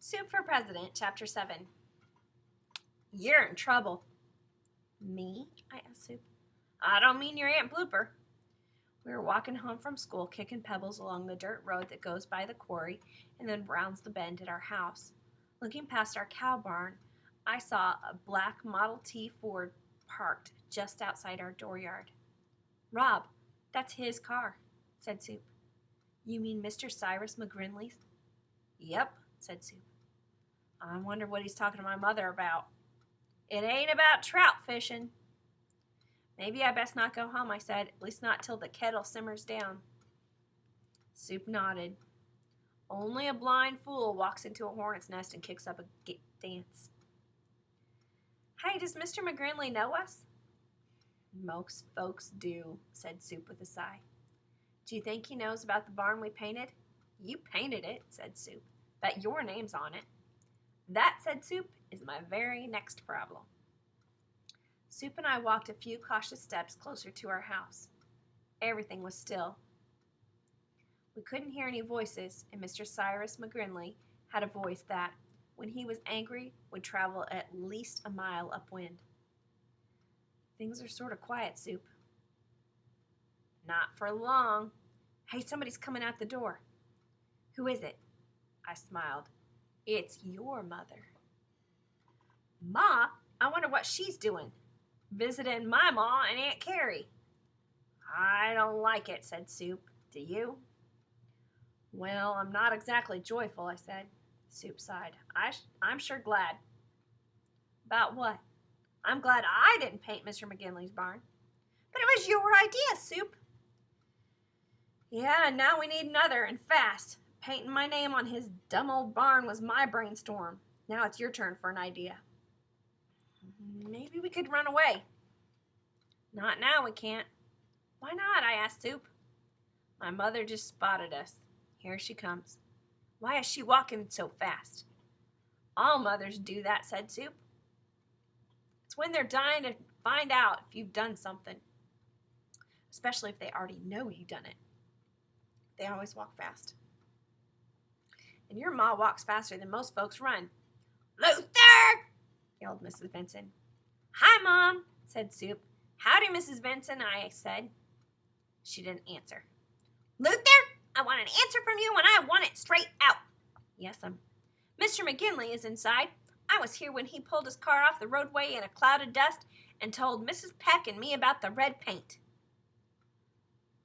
Soup for President, Chapter 7. You're in trouble. Me? I asked Soup. I don't mean your Aunt Blooper. We were walking home from school, kicking pebbles along the dirt road that goes by the quarry and then rounds the bend at our house. Looking past our cow barn, I saw a black Model T Ford parked just outside our dooryard. Rob, that's his car, said Soup. You mean Mr. Cyrus McGrinley's? Yep, said Soup. I wonder what he's talking to my mother about. It ain't about trout fishing. Maybe I best not go home, I said, at least not till the kettle simmers down. Soup nodded. Only a blind fool walks into a hornet's nest and kicks up a dance. Hey, does Mr. McGrinley know us? Most folks do, said Soup with a sigh. Do you think he knows about the barn we painted? You painted it, said Soup. Bet your name's on it. That, said Soup, is my very next problem. Soup and I walked a few cautious steps closer to our house. Everything was still. We couldn't hear any voices, and Mr. Cyrus McGrinley had a voice that, when he was angry, would travel at least a mile upwind. Things are sort of quiet, Soup. Not for long. Hey, somebody's coming out the door. Who is it? I smiled. It's your mother. Ma? I wonder what she's doing. Visiting my ma and Aunt Carrie. I don't like it, said Soup. Do you? Well, I'm not exactly joyful, I said. Soup sighed. I'm sure glad. About what? I'm glad I didn't paint Mr. McGinley's barn. But it was your idea, Soup. Yeah, and now we need another, and fast. Painting my name on his dumb old barn was my brainstorm. Now it's your turn for an idea. Maybe we could run away. Not now, we can't. Why not? I asked Soup. My mother just spotted us. Here she comes. Why is she walking so fast? All mothers do that, said Soup. It's when they're dying to find out if you've done something. Especially if they already know you've done it. They always walk fast. And your ma walks faster than most folks run. Luther! Yelled Mrs. Benson. Hi, Mom, said Soup. Howdy, Mrs. Benson, I said. She didn't answer. Luther, I want an answer from you, and I want it straight out. Yes'm. Mr. McGinley is inside. I was here when he pulled his car off the roadway in a cloud of dust and told Mrs. Peck and me about the red paint.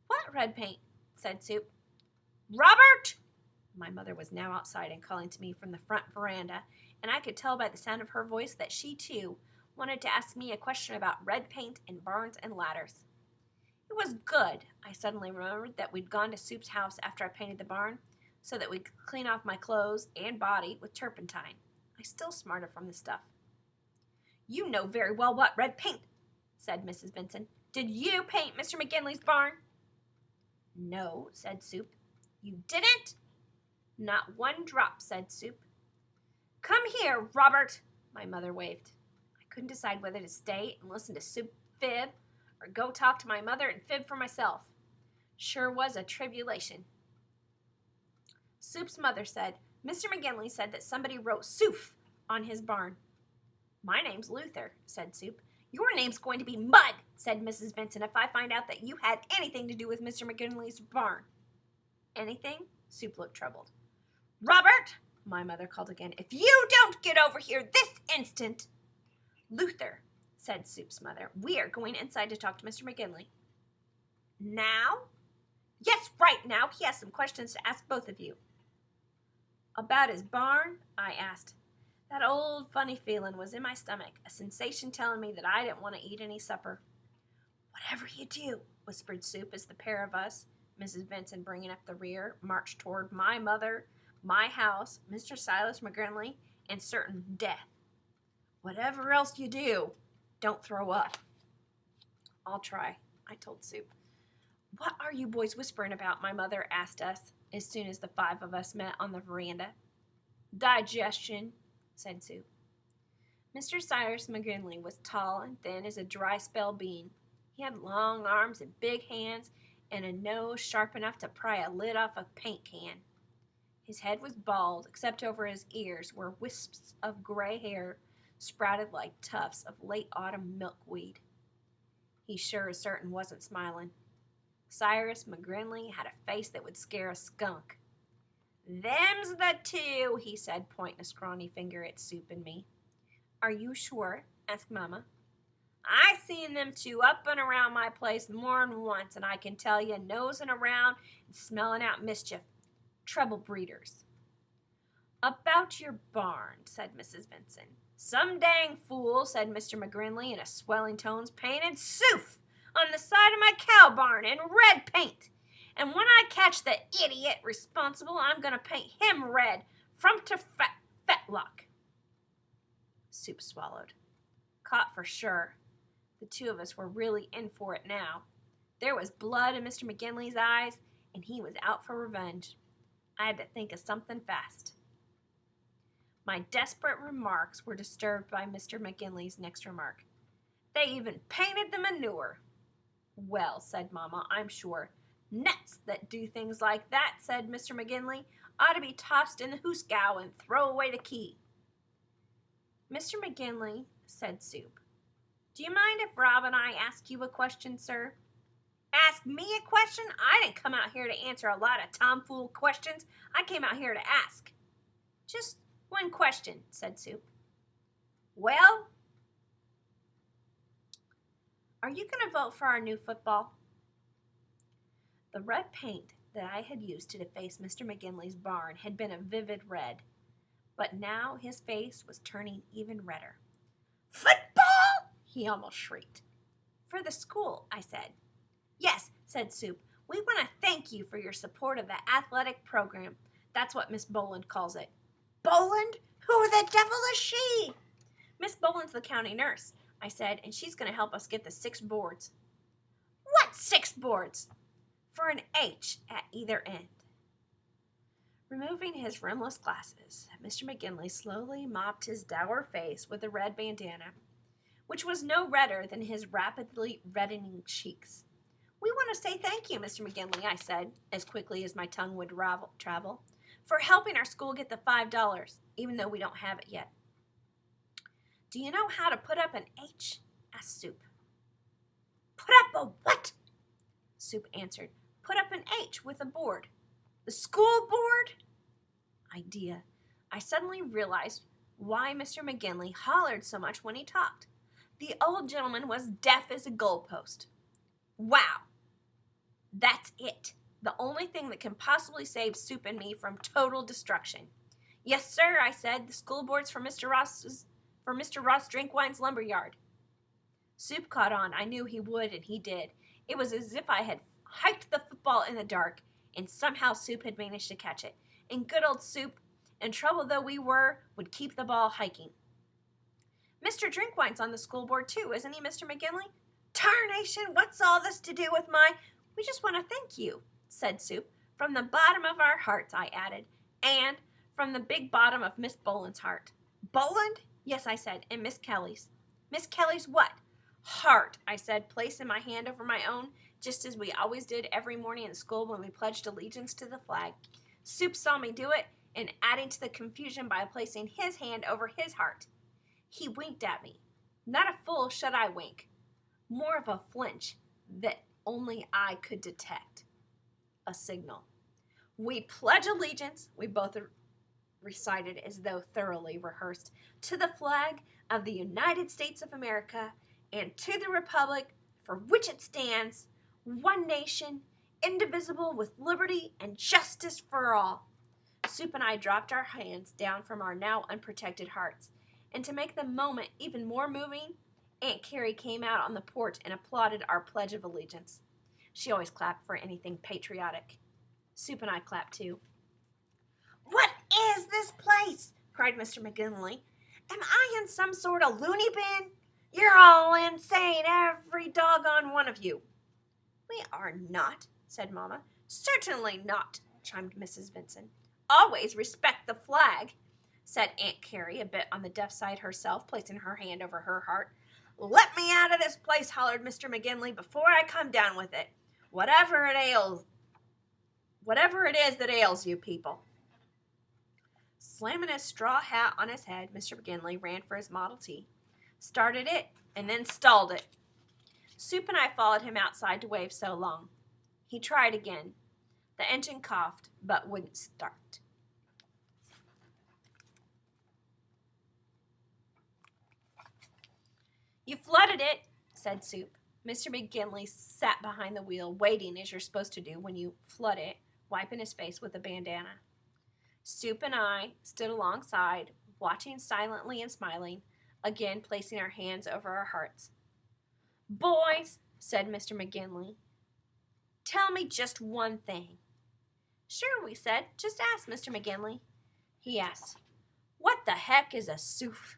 What red paint? Said Soup. Robert! My mother was now outside and calling to me from the front veranda, and I could tell by the sound of her voice that she, too, wanted to ask me a question about red paint and barns and ladders. It was good. I suddenly remembered that we'd gone to Soup's house after I painted the barn, so that we could clean off my clothes and body with turpentine. I still smarted from the stuff. You know very well what red paint, said Mrs. Benson. Did you paint Mr. McGinley's barn? No, said Soup. You didn't? Not one drop, said Soup. Come here, Robert, my mother waved. I couldn't decide whether to stay and listen to Soup fib or go talk to my mother and fib for myself. Sure was a tribulation. Soup's mother said, Mr. McGinley said that somebody wrote Soof on his barn. My name's Luther, said Soup. Your name's going to be Mud, said Mrs. Benson, if I find out that you had anything to do with Mr. McGinley's barn. Anything? Soup looked troubled. Robert, my mother called again, if you don't get over here this instant. Luther, said Soup's mother, we are going inside to talk to Mr. McGinley. Now? Yes, right now. He has some questions to ask both of you. About his barn? I asked. That old funny feeling was in my stomach, a sensation telling me that I didn't want to eat any supper. Whatever you do, whispered Soup as the pair of us, Mrs. Benson bringing up the rear, marched toward my mother, my house, Mr. Silas McGrinley, and certain death. Whatever else you do, don't throw up. I'll try, I told Soup. What are you boys whispering about? My mother asked us as soon as the five of us met on the veranda. Digestion, said Soup. Mr. Cyrus McGinley was tall and thin as a dry spell bean. He had long arms and big hands and a nose sharp enough to pry a lid off a paint can. His head was bald, except over his ears, where wisps of gray hair sprouted like tufts of late autumn milkweed. He sure as certain wasn't smiling. Cyrus McGrinley had a face that would scare a skunk. "Them's the two," he said, pointing a scrawny finger at Soup and me. "Are you sure?" asked Mama. "I seen them two up and around my place more'n once, and I can tell you, nosing around and smelling out mischief. Trouble breeders." "About your barn," said Mrs. Vinson. "Some dang fool," said Mr. McGrinley in a swelling tones, "painted Soof on the side of my cow barn in red paint. And when I catch the idiot responsible, I'm going to paint him red from to fetlock." Soup swallowed. Caught for sure. The two of us were really in for it now. There was blood in Mr. McGinley's eyes, and he was out for revenge. I had to think of something fast. My desperate remarks were disturbed by Mr. McGinley's next remark. "They even painted the manure." "Well," said Mama, "I'm sure nuts that do things like that," said Mr. McGinley, "ought to be tossed in the hoosgow and throw away the key." "Mr. McGinley," said Soup, "do you mind if Rob and I ask you a question, sir?" "Ask me a question? I didn't come out here to answer a lot of tomfool questions. I came out here to ask." "Just one question," said Soup. "Well, are you going to vote for our new football?" The red paint that I had used to deface Mr. McGinley's barn had been a vivid red, but now his face was turning even redder. "Football!" he almost shrieked. "For the school," I said. "Yes," said Soup. "We want to thank you for your support of the athletic program. That's what Miss Boland calls it." "Boland? Who the devil is she?" "Miss Boland's the county nurse," I said, "and she's going to help us get the 6 boards." "What 6 boards?" "For an H at either end." Removing his rimless glasses, Mr. McGinley slowly mopped his dour face with a red bandana, which was no redder than his rapidly reddening cheeks. "We want to say thank you, Mr. McGinley," I said, as quickly as my tongue would travel, "for helping our school get the $5, even though we don't have it yet." "Do you know how to put up an H?" asked Soup. "Put up a what?" Soup answered. "Put up an H with a board." "The school board?" Idea. I suddenly realized why Mr. McGinley hollered so much when he talked. The old gentleman was deaf as a goalpost. Wow. That's it. The only thing that can possibly save Soup and me from total destruction. "Yes, sir," I said. "The school board's for Mr. Ross Drinkwine's lumberyard." Soup caught on. I knew he would, and he did. It was as if I had hiked the football in the dark, and somehow Soup had managed to catch it. And good old Soup, in trouble though we were, would keep the ball hiking. "Mr. Drinkwine's on the school board too, isn't he, Mr. McGinley?" "Tarnation, what's all this to do with my—" "We just want to thank you," said Soup. "From the bottom of our hearts," I added, "and from the big bottom of Miss Boland's heart." "Boland?" "Yes," I said, "and Miss Kelly's." "Miss Kelly's what?" "Heart," I said, placing my hand over my own, just as we always did every morning in school when we pledged allegiance to the flag. Soup saw me do it, and adding to the confusion by placing his hand over his heart. He winked at me. Not a full shut-eye wink. More of a flinch that only I could detect. A signal. "We pledge allegiance," we both recited as though thoroughly rehearsed, "to the flag of the United States of America and to the republic for which it stands, one nation, indivisible, with liberty and justice for all." Soup and I dropped our hands down from our now unprotected hearts, and to make the moment even more moving, Aunt Carrie came out on the porch and applauded our Pledge of Allegiance. She always clapped for anything patriotic. Soup and I clapped too. "What is this place?" cried Mr. McGinley. "Am I in some sort of loony bin? You're all insane, every doggone one of you." "We are not," said Mama. "Certainly not," chimed Mrs. Vinson. "Always respect the flag," said Aunt Carrie, a bit on the deaf side herself, placing her hand over her heart. "Let me out of this place," hollered Mr. McGinley, "before I come down with it. Whatever it is that ails you people." Slamming his straw hat on his head, Mr. McGinley ran for his Model T, started it, and then stalled it. Soup and I followed him outside to wave so long. He tried again. The engine coughed, but wouldn't start. You flooded it, said Soup. Mr. McGinley sat behind the wheel, waiting as you're supposed to do when you flood it, wiping his face with a bandana. Soup and I stood alongside, watching silently and smiling, again placing our hands over our hearts. Boys, said Mr. McGinley, tell me just one thing. Sure, we said. Just ask, Mr. McGinley. He asked, what the heck is a soof?